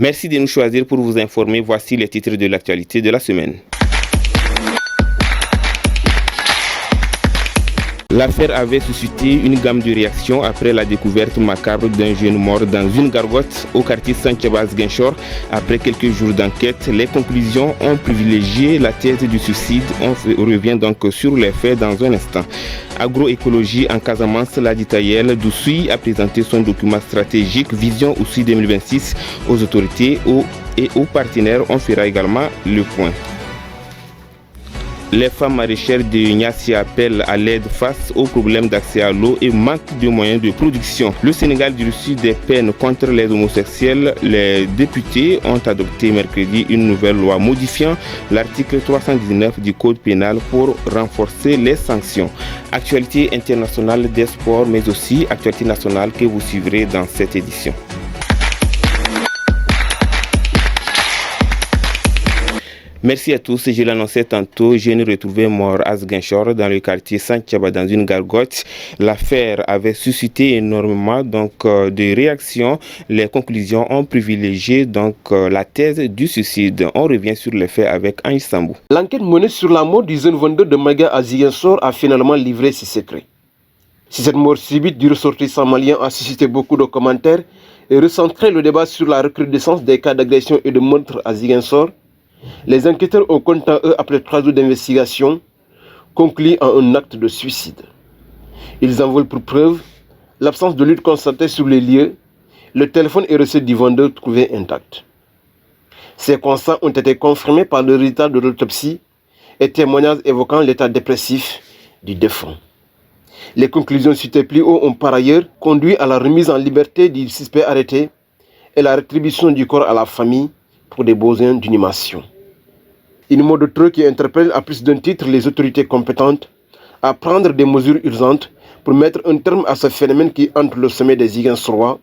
Merci de nous choisir pour vous informer. Voici les titres de l'actualité de la semaine. L'affaire avait suscité une gamme de réactions après la découverte macabre d'un jeune mort dans une gargote au quartier Saint-Chebaz-Guinchor. Après quelques jours d'enquête, les conclusions ont privilégié la thèse du suicide. On revient donc sur les faits dans un instant. Agroécologie en Casamance, la Ditayel Doussouy a présenté son document stratégique Vision Oussouye 2026 aux autorités et aux partenaires. On fera également le point. Les femmes maraîchères de Niassi appellent à l'aide face aux problèmes d'accès à l'eau et manque de moyens de production. Le Sénégal a reçu des peines contre les homosexuels. Les députés ont adopté mercredi une nouvelle loi modifiant l'article 319 du Code pénal pour renforcer les sanctions. Actualité internationale des sports, mais aussi actualité nationale que vous suivrez dans cette édition. Merci à tous. Je l'annonçais tantôt, jeune retrouvé mort à Ziguinchor dans le quartier Saint-Chaba dans une gargote. L'affaire avait suscité énormément de réactions. Les conclusions ont privilégié la thèse du suicide. On revient sur les faits avec Ange Sambou. L'enquête menée sur la mort du jeune vendeur de Maga à Ziguinchor a finalement livré ses secrets. Si cette mort subite du ressortissant malien a suscité beaucoup de commentaires et recentré le débat sur la recrudescence des cas d'agression et de meurtre à Ziguinchor, les enquêteurs ont quant à eux, après 3 jours d'investigation, conclu en un acte de suicide. Ils en veulent pour preuve l'absence de lutte constatée sur les lieux, le téléphone et recette du vendeur trouvés intacts. Ces constats ont été confirmés par le résultat de l'autopsie et témoignages évoquant l'état dépressif du défunt. Les conclusions citées plus haut ont par ailleurs conduit à la remise en liberté du suspect arrêté et la rétribution du corps à la famille pour des besoins d'inhumation. Une mot de trop qui interpelle à plus d'un titre les autorités compétentes à prendre des mesures urgentes pour mettre un terme à ce phénomène qui entre le sommet des Ziguinchorois,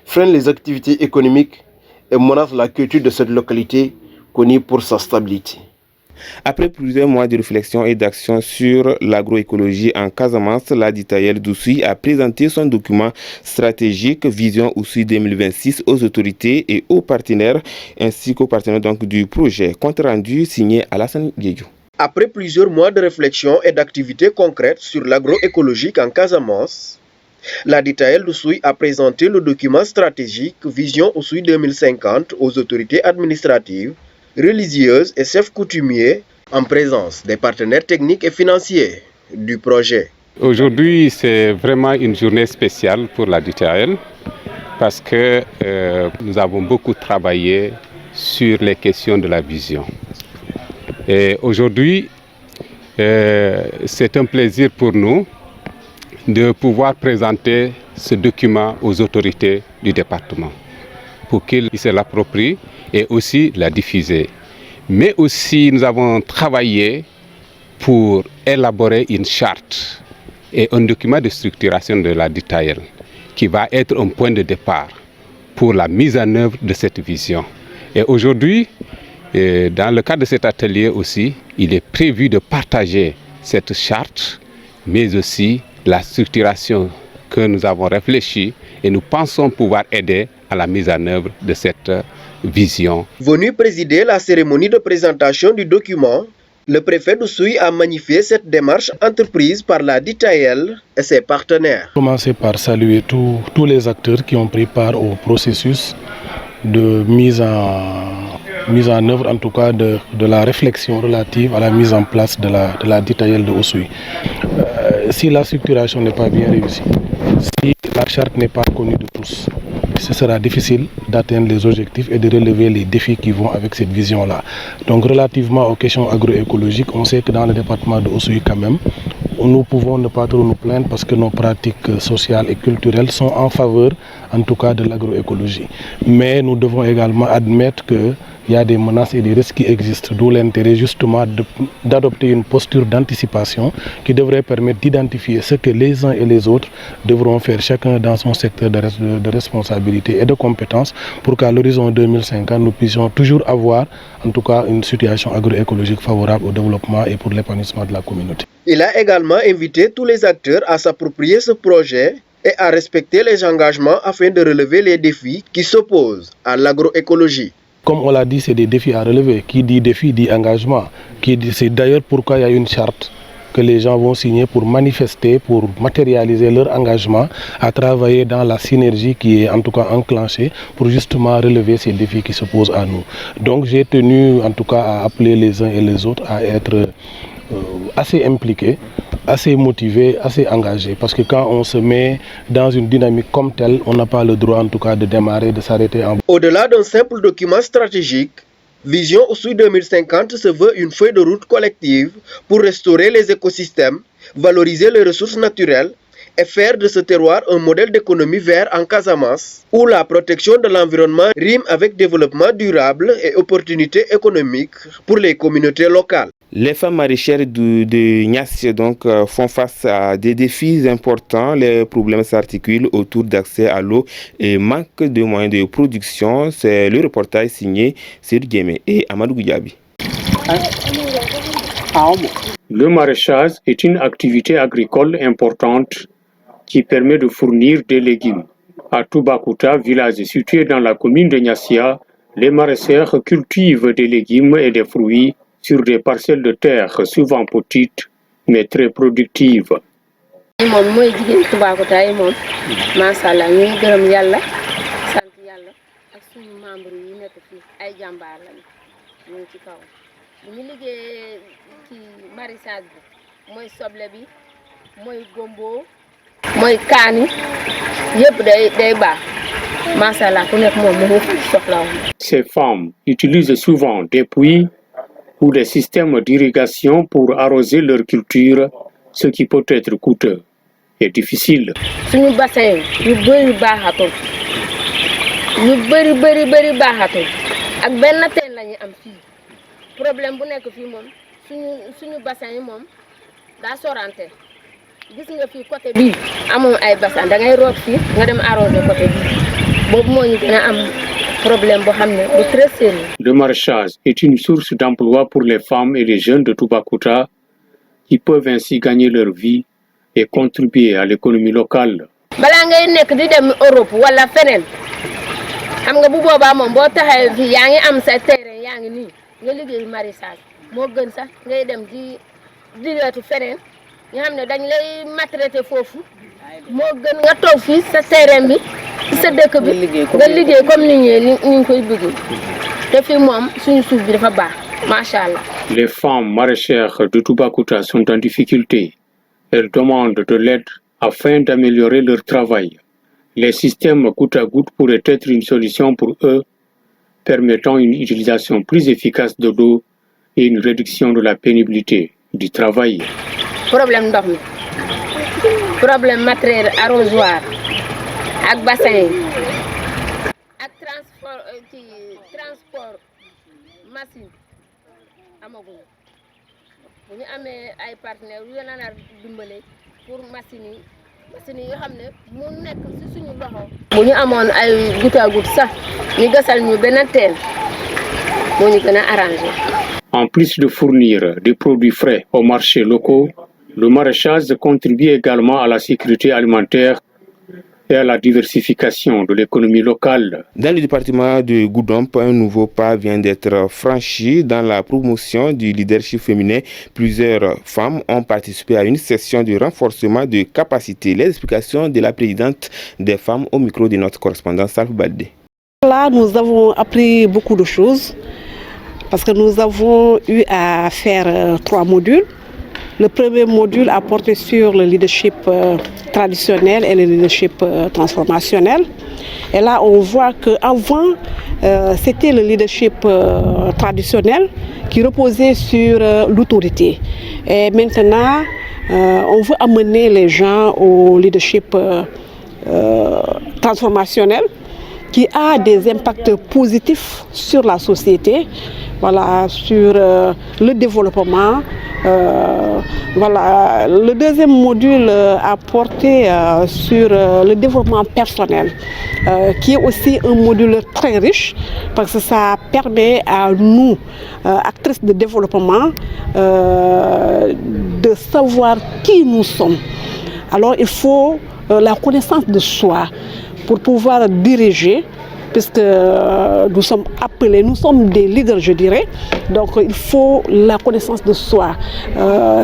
freine les activités économiques et menace la culture de cette localité connue pour sa stabilité. Après plusieurs mois de réflexion et d'action sur l'agroécologie en Casamance, la Ditayel Doussouy a présenté son document stratégique Vision Oussouye 2026 aux autorités et aux partenaires, ainsi qu'aux partenaires du projet. Compte rendu signé Alassane Guédiou. Après plusieurs mois de réflexion et d'activités concrètes sur l'agroécologie en Casamance, la Ditayel Doussouy a présenté le document stratégique Vision Oussouye 2050 aux autorités administratives, religieuses et chefs coutumiers en présence des partenaires techniques et financiers du projet. Aujourd'hui, c'est vraiment une journée spéciale pour la Ditayel parce que nous avons beaucoup travaillé sur les questions de la vision. Et aujourd'hui, c'est un plaisir pour nous de pouvoir présenter ce document aux autorités du département pour qu'ils se l'approprient et aussi la diffuser. Mais aussi, nous avons travaillé pour élaborer une charte et un document de structuration de la Ditayel qui va être un point de départ pour la mise en œuvre de cette vision. Et aujourd'hui, dans le cadre de cet atelier aussi, il est prévu de partager cette charte, mais aussi la structuration que nous avons réfléchie et nous pensons pouvoir aider à la mise en œuvre de cette vision. Venu présider la cérémonie de présentation du document, le préfet d'Oussouye a magnifié cette démarche entreprise par la Ditayel et ses partenaires. Commencer par saluer tous les acteurs qui ont pris part au processus de mise en œuvre, en tout cas de la réflexion relative à la mise en place de la Ditayel de Oussouye. Si la structuration n'est pas bien réussie, si la charte n'est pas connue de tous, ce sera difficile d'atteindre les objectifs et de relever les défis qui vont avec cette vision-là. Donc relativement aux questions agroécologiques, on sait que dans le département de Oussouye quand même, nous pouvons ne pas trop nous plaindre parce que nos pratiques sociales et culturelles sont en faveur, en tout cas, de l'agroécologie. Mais nous devons également admettre qu'il y a des menaces et des risques qui existent, d'où l'intérêt justement d'adopter une posture d'anticipation qui devrait permettre d'identifier ce que les uns et les autres devront faire, chacun dans son secteur de responsabilité et de compétences, pour qu'à l'horizon 2050, nous puissions toujours avoir, en tout cas, une situation agroécologique favorable au développement et pour l'épanouissement de la communauté. Il a également invité tous les acteurs à s'approprier ce projet et à respecter les engagements afin de relever les défis qui s'opposent à l'agroécologie. Comme on l'a dit, c'est des défis à relever. Qui dit défi dit engagement. C'est d'ailleurs pourquoi il y a une charte que les gens vont signer pour manifester, pour matérialiser leur engagement à travailler dans la synergie qui est en tout cas enclenchée pour justement relever ces défis qui se posent à nous. Donc j'ai tenu en tout cas à appeler les uns et les autres à être assez impliqués, assez motivés, assez engagés. Parce que quand on se met dans une dynamique comme telle, on n'a pas le droit en tout cas de démarrer, de s'arrêter en... Au-delà d'un simple document stratégique, Vision Oussouye 2050 se veut une feuille de route collective pour restaurer les écosystèmes, valoriser les ressources naturelles et faire de ce terroir un modèle d'économie vert en Casamance, où la protection de l'environnement rime avec développement durable et opportunités économiques pour les communautés locales. Les femmes maraîchères de Niass donc font face à des défis importants. Les problèmes s'articulent autour d'accès à l'eau et manque de moyens de production. C'est le reportage signé Seydou Guémé et Amadou Goudiaby. Le maraîchage est une activité agricole importante qui permet de fournir des légumes. À Toubacouta, village situé dans la commune de Niassia, les maraîchers cultivent des légumes et des fruits sur des parcelles de terre souvent petites mais très productives. Ces femmes utilisent souvent des puits ou des systèmes d'irrigation pour arroser leur culture, ce qui peut être coûteux et difficile. Le maraîchage est une source d'emploi pour les femmes et les jeunes de Toubacouta qui peuvent ainsi gagner leur vie et contribuer à l'économie locale. Les femmes maraîchères de Toubacouta sont en difficulté. Elles demandent de l'aide afin d'améliorer leur travail. Les systèmes goutte à goutte pourraient être une solution pour eux, permettant une utilisation plus efficace de l'eau et une réduction de la pénibilité du travail. Problème matériel arrosoir ak bassin ak transport machine amaguñu bu ñu amee ay partenaires yu leen a dimbale pour machine yi nga xam ne mu nekk ci suñu loxo bu ñu amoon ay goutte à goutte sax ñu gasal ñu benn teen moo ñu gën a arrangé. En plus de fournir des produits frais aux marchés locaux, le maraîchage contribue également à la sécurité alimentaire et à la diversification de l'économie locale. Dans le département de Goudomp, un nouveau pas vient d'être franchi dans la promotion du leadership féminin. Plusieurs femmes ont participé à une session de renforcement de capacité. Les explications de la présidente des femmes au micro de notre correspondant Salf Baldé. Là, nous avons appris beaucoup de choses parce que nous avons eu à faire 3 modules. Le premier module a porté sur le leadership traditionnel et le leadership transformationnel. Et là, on voit qu'avant, c'était le leadership traditionnel qui reposait sur l'autorité. Et maintenant, on veut amener les gens au leadership transformationnel qui a des impacts positifs sur la société, voilà, sur le développement. Voilà. Le deuxième module a porté sur le développement personnel, qui est aussi un module très riche parce que ça permet à nous, actrices de développement, de savoir qui nous sommes. Alors il faut la connaissance de soi pour pouvoir diriger, puisque nous sommes appelés, nous sommes des leaders, je dirais. Donc il faut la connaissance de soi.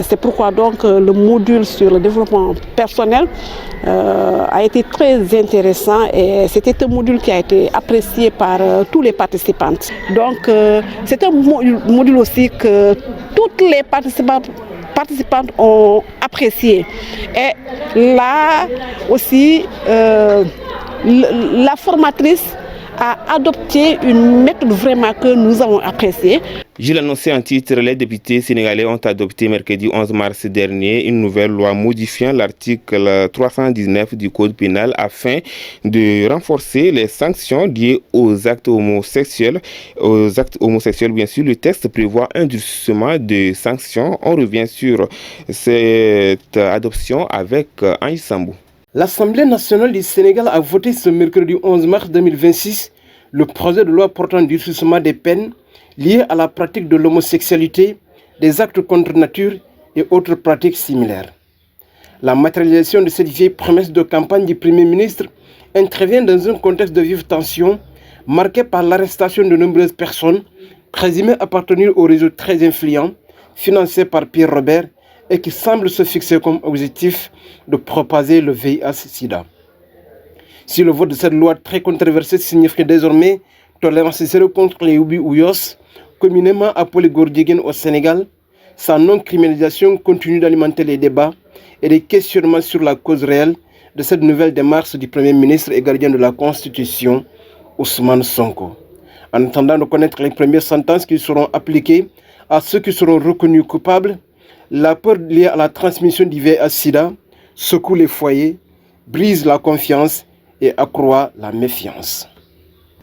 C'est pourquoi donc le module sur le développement personnel a été très intéressant et c'était un module qui a été apprécié par tous les participants. Donc c'est un module aussi que toutes les participantes ont apprécié. Et là aussi, la formatrice a adopté une méthode vraiment que nous avons appréciée. Je l'annonçais en titre, les députés sénégalais ont adopté mercredi 11 mars dernier une nouvelle loi modifiant l'article 319 du Code pénal afin de renforcer les sanctions liées aux actes homosexuels. Bien sûr, le texte prévoit un durcissement de sanctions. On revient sur cette adoption avec Ange Sambou. L'Assemblée nationale du Sénégal a voté ce mercredi 11 mars 2026 le projet de loi portant durcissement des peines liées à la pratique de l'homosexualité, des actes contre nature et autres pratiques similaires. La matérialisation de cette vieille promesse de campagne du Premier ministre intervient dans un contexte de vive tension marqué par l'arrestation de nombreuses personnes présumées appartenir au réseau très influent financé par Pierre Robert et qui semble se fixer comme objectif de propager le VIH-Sida. Si le vote de cette loi très controversée signifie désormais tolérance zéro contre les Oubi Ouyos, communément appelés Gordiegen au Sénégal, sa non-criminalisation continue d'alimenter les débats et les questionnements sur la cause réelle de cette nouvelle démarche du Premier ministre et gardien de la Constitution, Ousmane Sonko. En attendant de connaître les premières sentences qui seront appliquées à ceux qui seront reconnus coupables, la peur liée à la transmission du VIH-Sida secoue les foyers, brise la confiance et accroît la méfiance.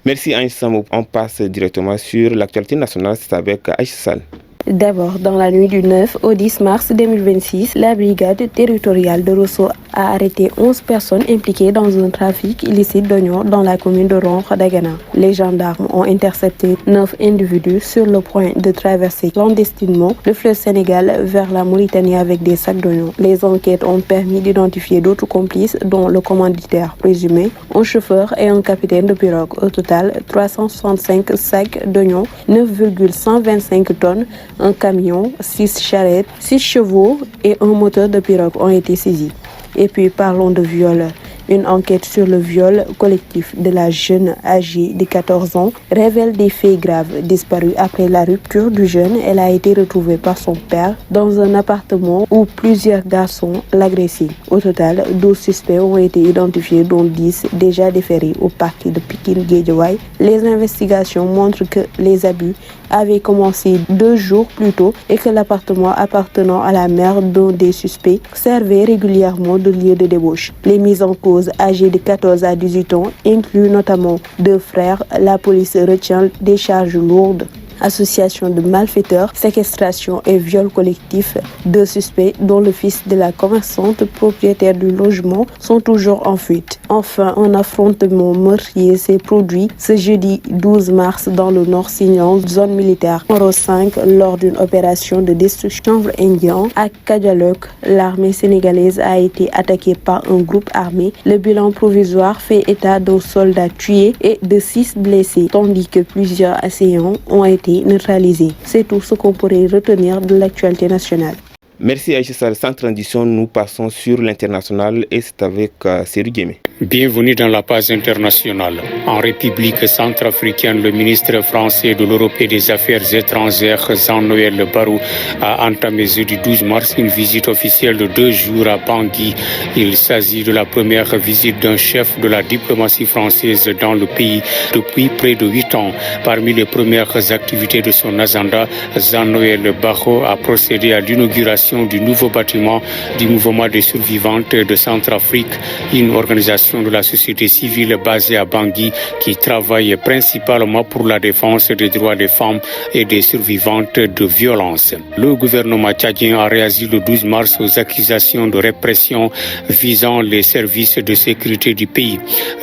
Merci Ange Sambou. On passe directement sur l'actualité nationale, c'est avec Aïcha Sall. D'abord, dans la nuit du 9 au 10 mars 2026, la brigade territoriale de Rosso a arrêté 11 personnes impliquées dans un trafic illicite d'oignons dans la commune de Ronkh-Dagana. Les gendarmes ont intercepté 9 individus sur le point de traverser clandestinement le fleuve Sénégal vers la Mauritanie avec des sacs d'oignons. Les enquêtes ont permis d'identifier d'autres complices, dont le commanditaire présumé, un chauffeur et un capitaine de pirogue. Au total, 365 sacs d'oignons, 9,125 tonnes, un camion, 6 charrettes, 6 chevaux et un moteur de pirogue ont été saisis. Et puis parlons de viol. Une enquête sur le viol collectif de la jeune âgée de 14 ans révèle des faits graves. Disparue après la rupture du jeune, elle a été retrouvée par son père dans un appartement où plusieurs garçons l'agressaient. Au total, 12 suspects ont été identifiés, dont 10 déjà déférés au parquet de Pikine-Guédiawaye. Les investigations montrent que les abus avaient commencé 2 jours plus tôt et que l'appartement appartenant à la mère d'un des suspects servait régulièrement de lieu de débauche. Les mises en cause âgés de 14 à 18 ans incluent notamment 2 frères. La police retient des charges lourdes. Association de malfaiteurs, séquestration et viol collectif. 2 suspects, dont le fils de la commerçante propriétaire du logement, sont toujours en fuite. Enfin, un affrontement meurtrier s'est produit ce jeudi 12 mars dans le Nord Signan, zone militaire numéro 5, lors d'une opération de destruction indien à Kadialok. L'armée sénégalaise a été attaquée par un groupe armé. Le bilan provisoire fait état d'un soldat tué et de 6 blessés, tandis que plusieurs assaillants ont été neutralisés. C'est tout ce qu'on pourrait retenir de l'actualité nationale. Merci Aïcha Sall. Sans transition, nous passons sur l'international et c'est avec Séri Guémé. Bienvenue dans la page internationale. En République centrafricaine, le ministre français de l'Europe et des Affaires étrangères, Jean-Noël Barrot, a entamé jeudi 12 mars une visite officielle de 2 jours à Bangui. Il s'agit de la première visite d'un chef de la diplomatie française dans le pays depuis près de 8 ans. Parmi les premières activités de son agenda, Jean-Noël Barrot a procédé à l'inauguration du nouveau bâtiment du mouvement des survivantes de Centrafrique, une organisation organisations de la société civile basées à Bangui qui travaillent principalement pour la défense des droits des femmes et des survivantes de violences. Le gouvernement tchadien a réagi le 12 mars aux accusations de répression visant les services de sécurité du pays.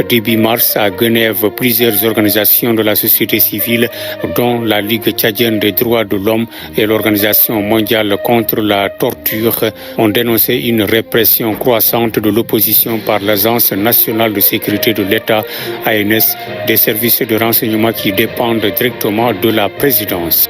Début mars, à Genève, plusieurs organisations de la société civile, dont la Ligue tchadienne des droits de l'homme et l'Organisation mondiale contre la torture, ont dénoncé une répression croissante de l'opposition par l'Agence nationale de sécurité de l'État, ANS, des services de renseignement qui dépendent directement de la présidence.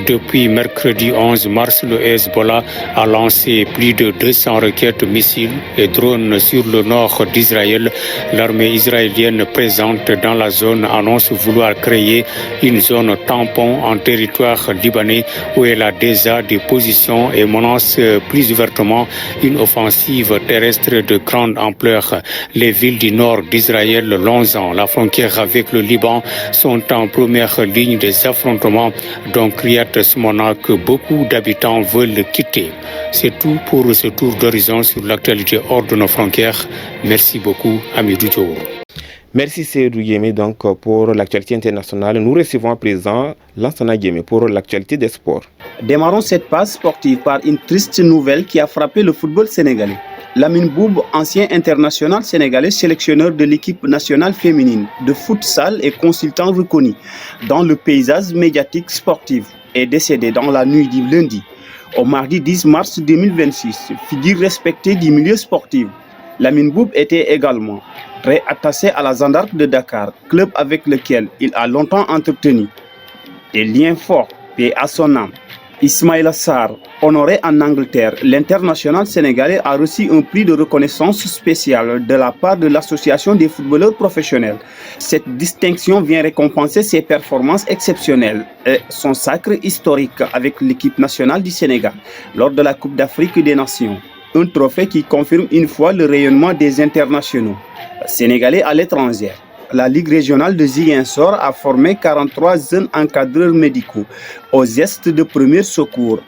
Depuis mercredi 11 mars, le Hezbollah a lancé plus de 200 roquettes, missiles et drones sur le nord d'Israël. L'armée israélienne présente dans la zone annonce vouloir créer une zone tampon en territoire libanais où elle a déjà des positions et menace plus ouvertement une offensive terrestre de grande ampleur. Les villes du nord d'Israël, longeant la frontière avec le Liban, sont en première ligne des affrontements, donc que beaucoup d'habitants veulent quitter. C'est tout pour ce tour d'horizon sur l'actualité hors de nos frontières. Merci beaucoup, Amidou Diour. Merci Seydou Yémé donc pour l'actualité internationale. Nous recevons à présent Lansana Yémé pour l'actualité des sports. Démarrons cette page sportive par une triste nouvelle qui a frappé le football sénégalais. Lamine Boub, ancien international sénégalais, sélectionneur de l'équipe nationale féminine de futsal et consultant reconnu dans le paysage médiatique sportif, est décédé dans la nuit du lundi au mardi 10 mars 2026. Figure respectée du milieu sportif, Lamine Boub était également très attaché à la Jeanne d'Arc de Dakar, club avec lequel il a longtemps entretenu des liens forts, paix à son âme. Ismaïla Sarr, honoré en Angleterre, l'international sénégalais a reçu un prix de reconnaissance spéciale de la part de l'Association des footballeurs professionnels. Cette distinction vient récompenser ses performances exceptionnelles et son sacre historique avec l'équipe nationale du Sénégal lors de la Coupe d'Afrique des Nations. Un trophée qui confirme une fois le rayonnement des internationaux sénégalais à l'étranger. La Ligue régionale de Ziguinchor a formé 43 jeunes encadreurs médicaux aux gestes de premier secours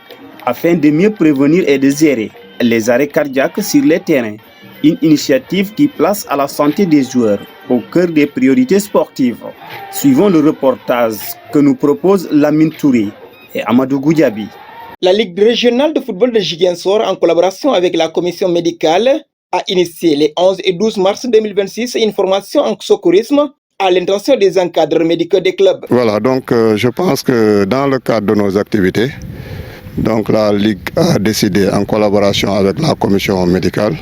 afin de mieux prévenir et de gérer les arrêts cardiaques sur les terrains. Une initiative qui place à la santé des joueurs au cœur des priorités sportives. Suivons le reportage que nous propose Lamine Touré et Amadou Goudiaby. La Ligue régionale de football de Ziguinchor, en collaboration avec la commission médicale, a initié les 11 et 12 mars 2026 une formation en secourisme à l'intention des encadreurs médicaux des clubs. Voilà, donc je pense que dans le cadre de nos activités, donc la Ligue a décidé en collaboration avec la commission médicale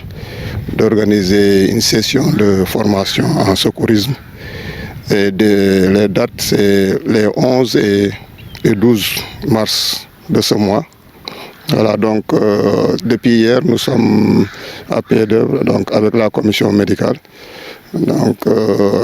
d'organiser une session de formation en secourisme. Et les dates, c'est les 11 et 12 mars de ce mois. Voilà, donc depuis hier, nous sommes à pied d'œuvre avec la commission médicale. Donc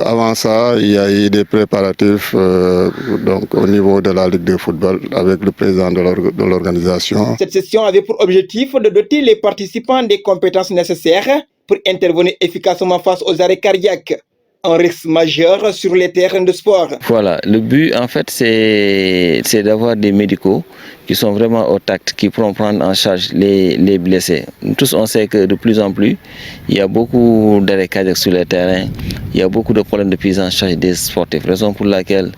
avant ça, il y a eu des préparatifs donc, au niveau de la Ligue de football avec le président de l'organisation. Cette session avait pour objectif de doter les participants des compétences nécessaires pour intervenir efficacement face aux arrêts cardiaques. Un risque majeur sur les terrains de sport. Voilà, le but en fait c'est d'avoir des médicaux qui sont vraiment au tact, qui pourront prendre en charge les blessés. Tous on sait que de plus en plus, il y a beaucoup d'arrêts cardiaques sur les terrains, il y a beaucoup de problèmes de prise en charge des sportifs, raison pour laquelle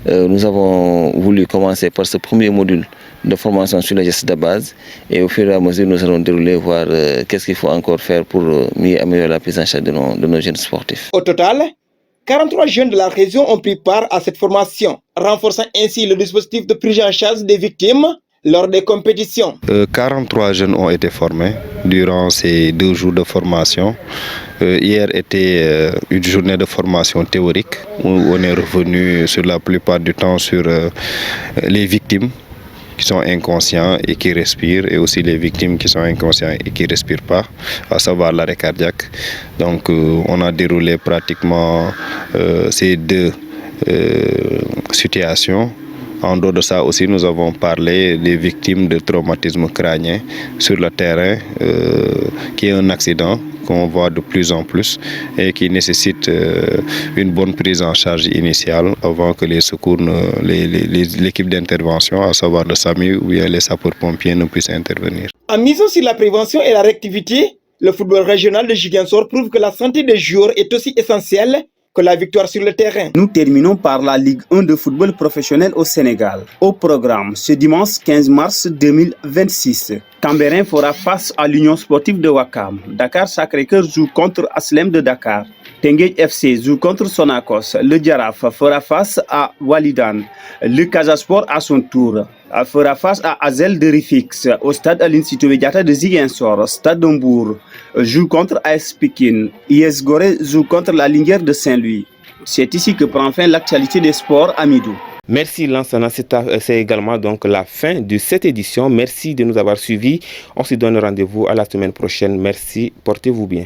nous avons voulu commencer par ce premier module de formation sur les gestes de base et au fur et à mesure nous allons dérouler, voir qu'est-ce qu'il faut encore faire pour mieux améliorer la prise en charge de nos jeunes sportifs. Au total, 43 jeunes de la région ont pris part à cette formation, renforçant ainsi le dispositif de prise en charge des victimes lors des compétitions. 43 jeunes ont été formés durant ces 2 jours de formation. Hier était une journée de formation théorique où on est revenu sur la plupart du temps sur les victimes qui sont inconscients et qui respirent, et aussi les victimes qui sont inconscients et qui ne respirent pas, à savoir l'arrêt cardiaque. Donc on a déroulé pratiquement ces 2 situations. En dehors de ça aussi, nous avons parlé des victimes de traumatisme crânien sur le terrain, qui est un accident qu'on voit de plus en plus et qui nécessite une bonne prise en charge initiale avant que les secours, l'équipe d'intervention, à savoir le SAMU ou bien les sapeurs-pompiers, ne puissent intervenir. En misant sur la prévention et la réactivité, Le football régional de Ziguinchor prouve que la santé des joueurs est aussi essentielle que la victoire sur le terrain. Nous terminons par la Ligue 1 de football professionnel au Sénégal. Au programme, ce dimanche 15 mars 2026, Cambérène fera face à l'Union sportive de Ouakam. Dakar Sacré-Cœur joue contre Aslem de Dakar. Tenguej FC joue contre Sonacos. Le Djaraf fera face à Walidan. Le Casasport à son tour fera face à Azel de Rifix. Au stade Aline Sitoé Diatta de Ziguinchor, Stade de Mbour joue contre AS Pikine. IS Gorée joue contre la Linguère de Saint-Louis. C'est ici que prend fin l'actualité des sports à Midou. Merci Lansana, c'est également donc la fin de cette édition. Merci de nous avoir suivis. On se donne rendez-vous à la semaine prochaine. Merci, portez-vous bien.